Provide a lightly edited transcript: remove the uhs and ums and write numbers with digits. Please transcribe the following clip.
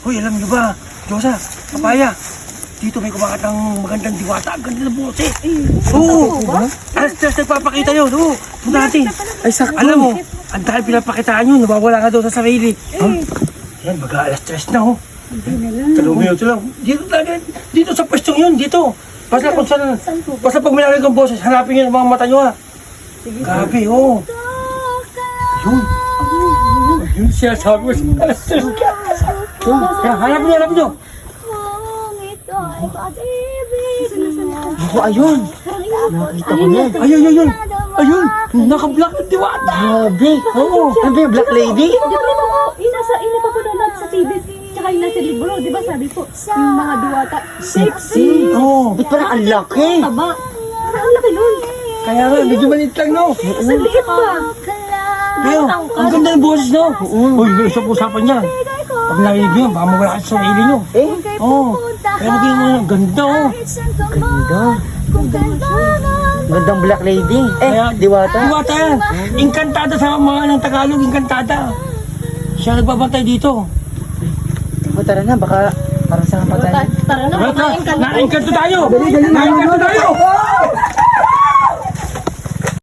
Hoy, alam niyo ba, Diyosa, Papaya, dito may kumakatang magandang diwata. Ang ganda ng boses. Oo. Alas tres nagpapakita yun. Oo. Punta natin. Ay, sakto. Alam mo, ang dahil pinapakitaan yun, nawawala ka daw sa sarili. Yan, alas tres na, oh. Talong minuto lang. Dito talaga, dito sa pwestong yun, dito. Basta kung saan, basta pag may narinig ang boses, hanapin nyo ng mga mata nyo, ha. Grabe, oo. Ayun. Ayun siya, sabi ko sa alas tres ka. Hanapin nyo. Ako, ayun. Nakita ko yan. Ayun. Ayun, naka-black ng diwata. Grabe. Oo. Ano ba yung Black Lady? Di ba po, ina pa po na sa TV, tsaka yung nasa libro, di ba sabi po, yung mga diwata, sexy, Oo. Ba't parang ang laki? taba. Ang laki nun. Kaya nga, medyo maliit lang, no? Ang liit pa. Pero, ang ganda ng boses, no? Uy, may isang usapan niyan. Pag narinig nyo yan, baka mawala ka sa sarili nyo. Eh? Oo. Kaya magiging ang ganda, oh. Ganda. Gandang Black Lady. Kaya, Diwata. Diwata yan. Inkantada sa mga ng Tagalog, inkantada. Siya nagbabantay dito. O, tara na, baka para sa kapatay. Tara na, kumain ka na. Nainkanto tayo! Nainkanto tayo!